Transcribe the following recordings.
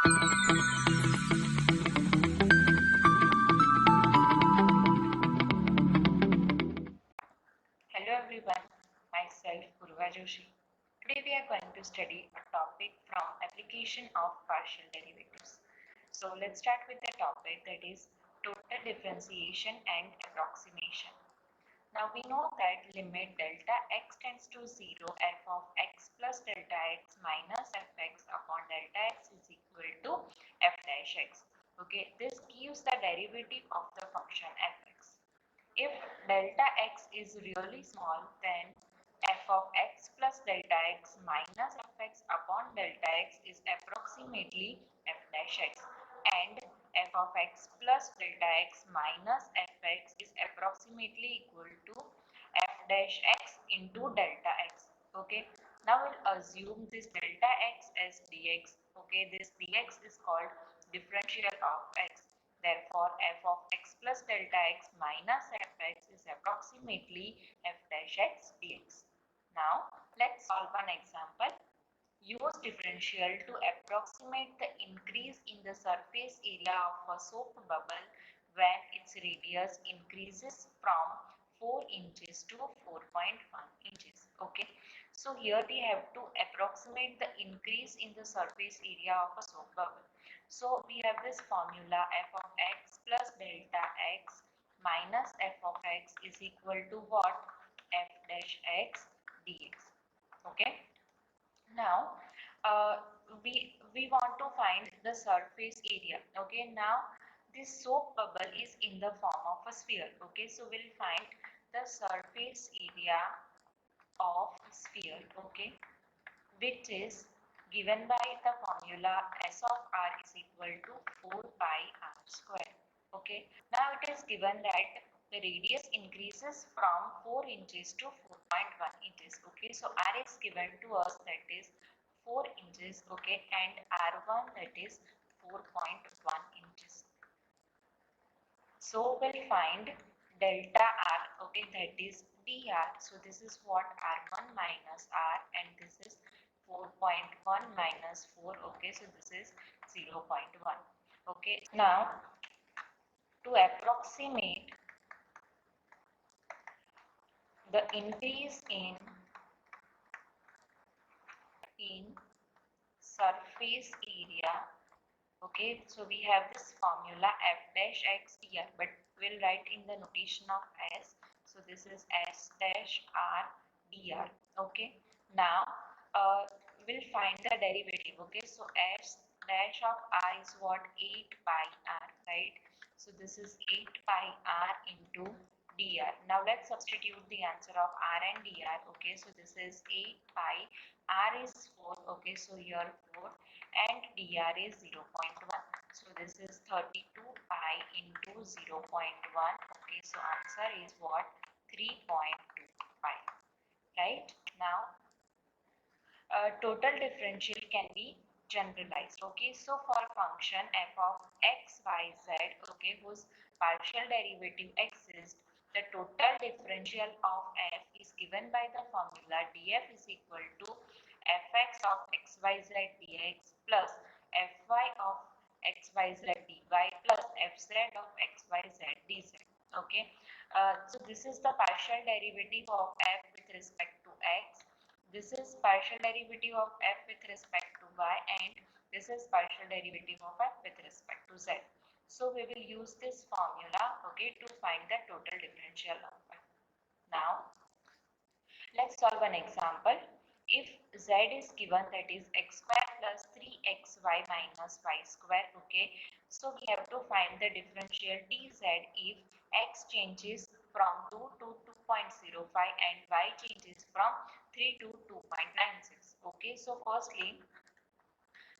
Hello everyone, myself Purva Joshi. Today we are going to study a topic from application of partial derivatives. So let's start with the topic, that is total differentiation and approximation. Now we know that limit delta x tends to 0, f of x plus delta x minus fx upon delta x is equal to f dash x. Okay, this gives the derivative of the function fx. If delta x is really small, then f of x plus delta x minus fx upon delta x is approximately f dash x, and f of x plus delta x minus fx is approximately equal to f dash x into delta x. Okay, now we'll assume this delta x as dx. Okay, this dx is called differential of x. Therefore, f of x plus delta x minus fx is approximately f dash x dx. Now, let's solve an example. Use differential to approximate the increase in the surface area of a soap bubble when its radius increases from 4 inches to 4.1 inches. Okay, so here we have to approximate the increase in the surface area of a soap bubble. So we have this formula, f of x plus delta x minus f of x is equal to what? F dash x dx. Okay. Now we want to find the surface area. Okay. Now this soap bubble is in the form of a sphere. Okay. So we'll find the surface area of sphere. Okay, which is given by the formula S of r is equal to 4 pi r square. Okay, now it is given that the radius increases from 4 inches to 4.1 inches. Okay, so r is given to us, that is 4 inches. Okay, and r1 that is 4.1 inches. So we'll find delta r. Okay, that is dr. So this is what r1 minus r, and this is 4.1 minus 4. Okay, so this is 0.1. Okay, now to approximate the increase in surface area. Okay, so we have this formula f dash x dr, but we'll write in the notation of s. So this is s dash r dr. Okay, now we'll find the derivative. Okay, so s dash of r is what? 8 pi r, right? So this is 8 pi r into dr. Now let's substitute the answer of r and dr. Okay, so this is 8 pi, r is 4. Okay, so here 4, and dr is 0.1. So this is 32 pi into 0.1. Okay, so answer is what? 3.2 pi. Right? Now total differential can be generalized. Okay, so for function f of x, y, z, okay, whose partial derivative exists, the total differential of f is given by the formula df is equal to fx of xyz dx plus fy of xyz dy plus fz of xyz dz. Okay, so this is the partial derivative of f with respect to x. This is partial derivative of f with respect to y, and this is partial derivative of f with respect to z. So we will use this formula, okay, to find the total differential of f. Now let's solve an example. If z is given, that is x square plus 3xy minus y square. Okay, so we have to find the differential dz if x changes from 2 to 2.05 and y changes from 3 to 2.96. Okay, so firstly,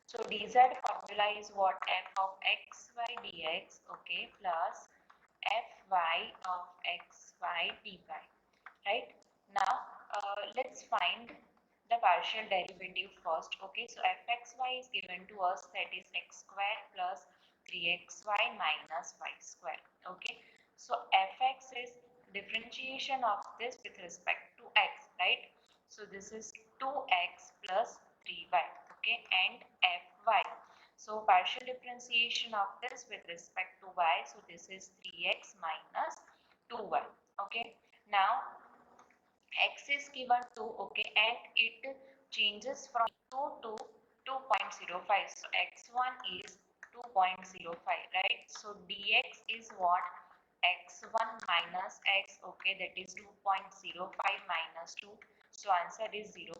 so dz formula is what? F of xy dx, okay, plus fy of xy dy, right? Now let's find the partial derivative first. Okay, so fxy is given to us, that is x square plus 3xy minus y square. Okay, so fx is differentiation of this with respect to x, right? So this is 2x plus 3y. Okay, and fy, So partial differentiation of this with respect to y, so this is 3x minus 2y. Okay, now x is given to, okay, and it changes from 2 to 2.05. So x1 is 2.05, right? So dx is what? X1 minus x, okay, that is 2.05 minus 2. So answer is 0.05.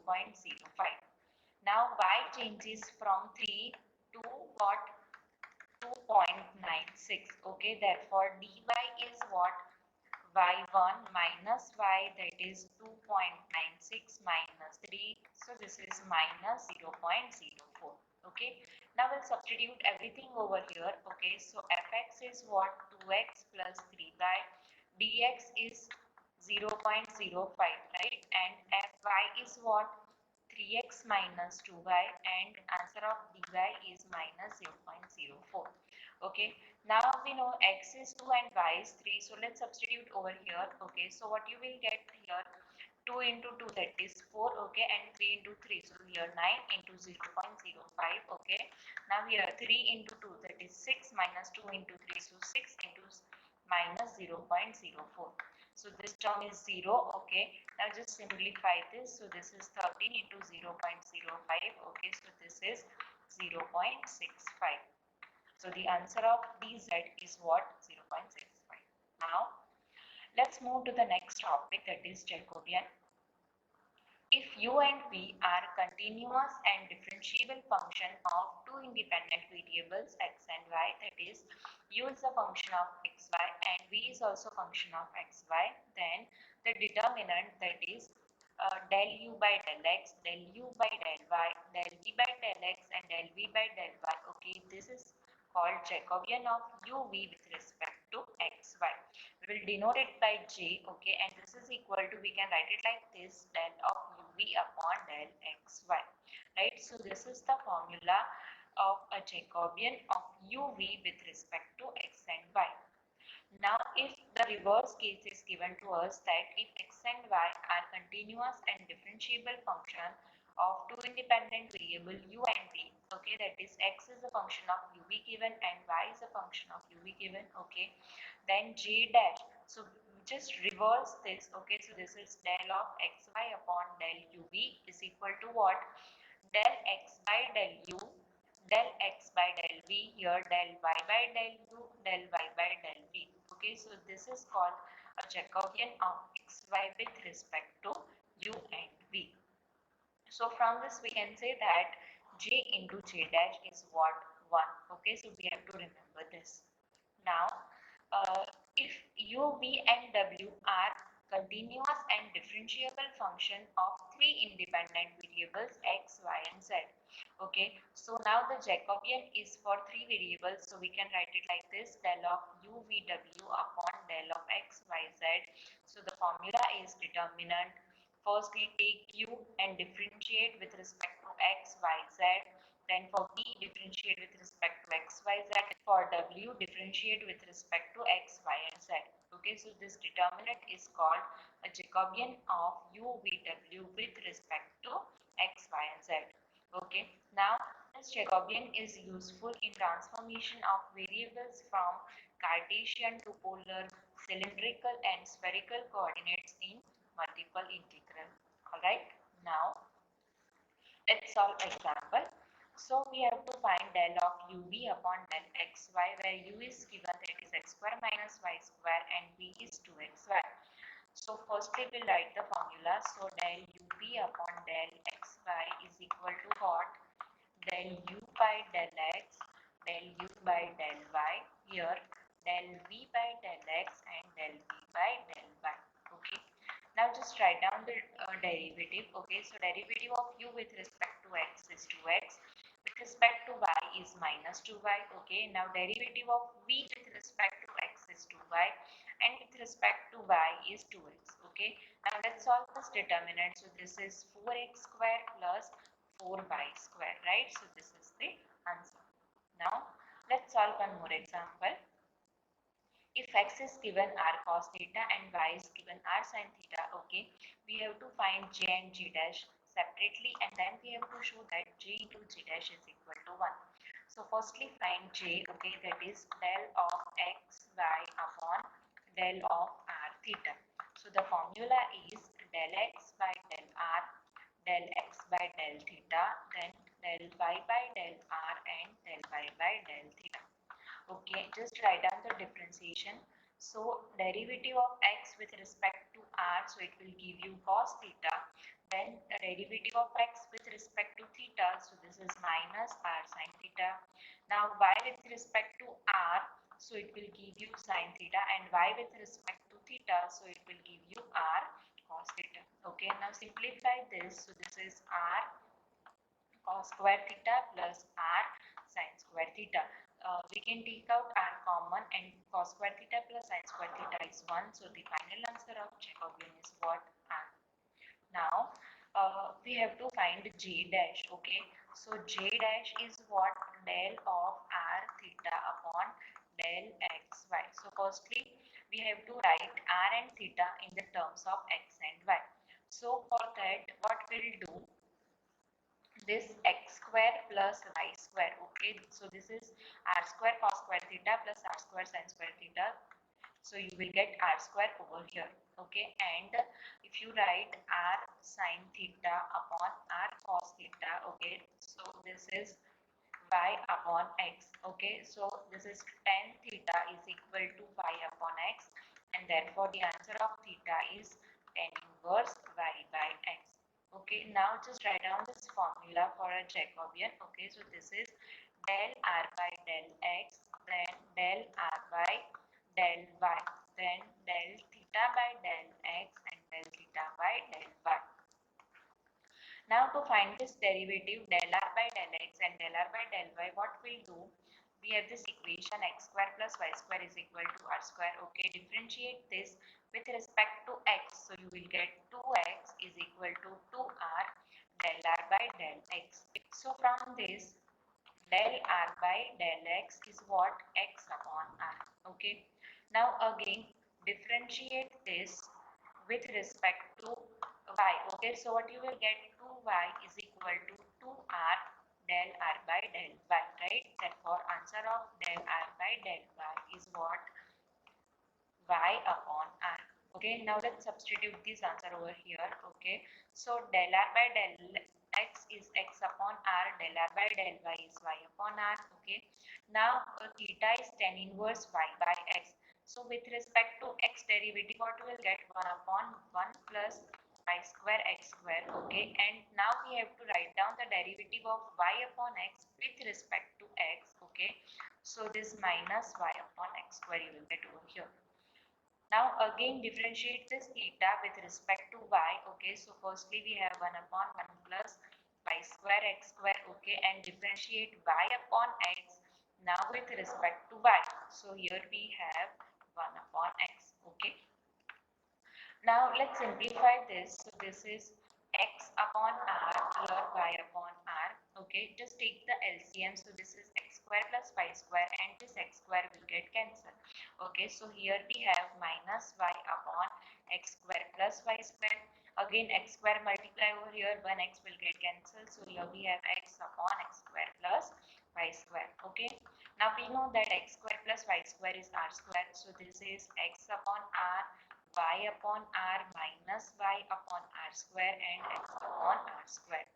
Now y changes from 3 to what? 2.96. Okay, therefore dy is what? Y1 minus y, that is 2.96 minus 3. So this is minus 0.04. Okay, now we'll substitute everything over here. Okay, so fx is what? 2x plus 3y. Dx is 0.05, right? And fy is what? 3x minus 2y, and answer of dy is minus 0.04. Okay, now we know x is 2 and y is 3, so let's substitute over here. Okay, so what you will get here, 2 into 2, that is 4, okay, and 3 into 3, so here 9 into 0.05. Okay, now here 3 into 2, that is 6, minus 2 into 3, so 6 into minus 0.04. So this term is 0. Okay, now just simplify this. So this is 13 into 0.05. Okay, so this is 0.65. So the answer of dz is what? 0.65. Now let's move to the next topic, that is Jacobian. If u and v are continuous and differentiable function of two independent variables x and y, that is u is a function of xy and v is also function of xy, then the determinant, that is del u by del x, del u by del y, del v by del x, and del v by del y. Okay, this is called Jacobian of uv with respect to xy. We will denote it by j. Okay, and this is equal to, we can write it like this, del of uv upon del xy, right? So this is the formula of a Jacobian of uv with respect to x and y. Now if the reverse case is given to us, that if x and y are continuous and differentiable function of two independent variable u and v, okay, that is x is a function of uv given and y is a function of uv given, okay, then j dash, so just reverse this. Okay, so this is del of xy upon del uv is equal to what? Del x by del u, del x by del v, here del y by del u, del y by del v. Okay, so this is called a Jacobian of xy with respect to u and v. So from this we can say that j into j dash is what? 1. Okay, so we have to remember this. Now if u, v and w are continuous and differentiable function of three independent variables x, y and z. Okay, so now the Jacobian is for three variables, so we can write it like this, del of u, v, w upon del of x, y, z. So the formula is determinant. First we take u and differentiate with respect to x, y, z. Then for v, differentiate with respect to x, y, z. For w, differentiate with respect to x, y and z. Okay, so this determinant is called a Jacobian of u, v, w with respect to x, y and z. Okay, now this Jacobian is useful in transformation of variables from Cartesian to polar, cylindrical and spherical coordinates in multiple integral. Alright, now let's solve example. So we have to find del of uv upon del xy, where u is given, that is x square minus y square, and v is 2xy. So firstly we'll write the formula. So del uv upon del xy is equal to what? Del u by del x, del u by del y, here del v by del x and del v by del y. Okay, now just write down the derivative. Okay, so derivative of u with respect to x is 2x, with respect to y is minus 2y. Okay, now derivative of v with respect to x is 2y, and with respect to y is 2x. Okay, now let's solve this determinant. So this is 4x square plus 4y square, right? So this is the answer. Now let's solve one more example. If x is given r cos theta and y is given r sin theta, okay, we have to find j and g dash separately, and then we have to show that j into g dash is equal to 1. So firstly find j, okay, that is del of xy upon del of r theta. So the formula is del x by del r, del x by del theta, then del y by del r and del y by del theta. Okay, just write down the differentiation. So derivative of x with respect to r, so it will give you cos theta. Then the derivative of x with respect to theta, so this is minus r sin theta. Now y with respect to r, so it will give you sin theta, and y with respect to theta, so it will give you r cos theta. Okay, now simplify this. So this is r cos square theta plus r sin square theta. We can take out r common, and cos square theta plus sin square theta is 1. So the final answer of Jacobian is what? R. Now we have to find j dash. Okay, so j dash is what? Del of r theta upon del xy. So firstly we have to write r and theta in the terms of x and y. So for that, what we'll do, this x square plus y square. Okay, so this is r square cos square theta plus r square sin square theta, so you will get r square over here. Okay, and if you write r sin theta upon r cos theta, okay, so this is y upon x. Okay, so this is tan theta is equal to y upon x, and therefore the answer of theta is tan inverse y by x. Okay, now just write down this formula for a Jacobian. Okay, so this is del r by del x, then del r by del y, then del theta by del x, and del theta by del y. Now to find this derivative del r by del x and del r by del y, what we'll do, we have this equation x square plus y square is equal to r square. Okay, differentiate this with respect to x, so you will get 2x is equal to 2r del r by del x. So from this, del r by del x is what? X upon r. Okay, now again differentiate this with respect to y. Okay, so what you will get, 2y is equal to 2r del r by del y, right? Therefore answer of del r by del y is what? Y upon r. Okay, now let's substitute this answer over here. Okay, so del r by del x is x upon r, del r by del y is y upon r. Okay, now theta is tan inverse y by x. So with respect to x derivative, what we will get? 1 upon 1 plus y square x square. Okay, and now we have to write down the derivative of y upon x with respect to x. Okay, so this minus y upon x square you will get over here. Now again differentiate this theta with respect to y. Okay, so firstly we have 1 upon 1 plus y square x square. Okay, and differentiate y upon x now with respect to y. So here we have 1 upon x. Okay, now let's simplify this. So this is x upon r, here y upon r. Okay, just take the LCM. So this is x square plus y square, and this x square will get cancelled. Okay, so here we have minus y upon x square plus y square. Again x square multiply over here, 1x will get cancelled. So here we have x upon x square plus y square. Okay, now we know that x square plus y square is r square. So this is x upon r, y upon r minus y upon r square, and x upon r square.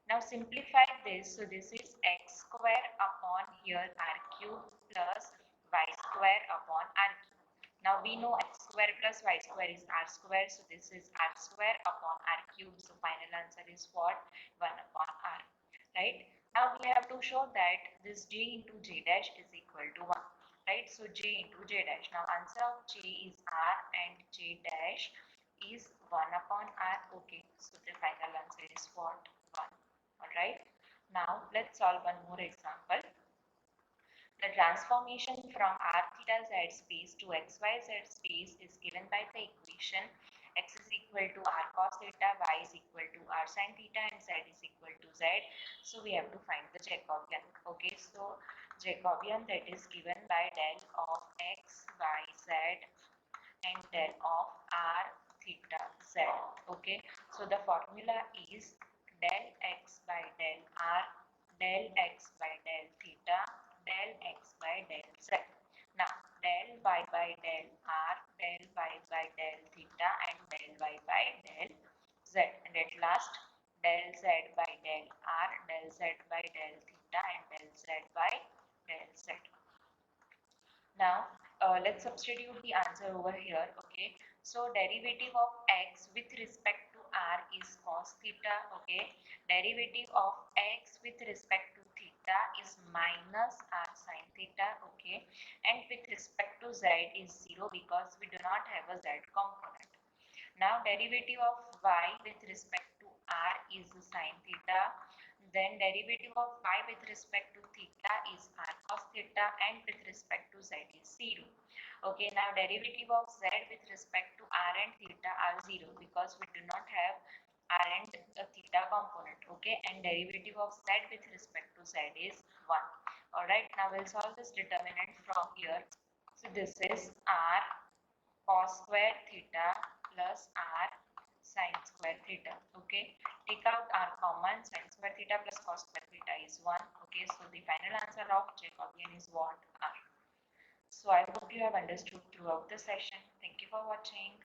Now simplify this. So this is x square upon here r cube plus y square upon r cube. Now we know x square plus y square is r square. So this is r square upon r cube. So final answer is what? 1 upon r. Right? Now we have to show that this j into j dash is equal to 1. Right, so j into j dash. Now answer of j is r and j dash is 1 upon r. Okay, so the final answer is what? 1. All right, now let's solve one more example. The transformation from r theta z space to xy z space is given by the equation x is equal to r cos theta, y is equal to r sin theta, and z is equal to z. So we have to find the Jacobian. Okay, so Jacobian, that is given by del of x, y, z and del of r theta z. Okay, so the formula is del x by del r, del x by del theta. by del r, del y by del theta, and del y by del z. And at last, del z by del r, del z by del theta, and del z by del z. Now, let's substitute the answer over here. Okay, so derivative of x with respect to r is cos theta. Okay, derivative of x with respect to theta is minus r sin theta. Okay, and with respect to z is 0 because we do not have a z component. Now, derivative of y with respect to r is sin theta. Then derivative of y with respect to theta is r cos theta, and with respect to z is 0. Okay, now derivative of z with respect to r and theta are 0 because we do not have r and theta component. Okay, and derivative of z with respect to z is 1. Alright, now we'll solve this determinant from here. So this is r cos square theta plus r sin square theta. Okay, take out r common. Sin square theta plus cos square theta is 1. Okay, so the final answer of Jacobian is what? R. So I hope you have understood throughout the session. Thank you for watching.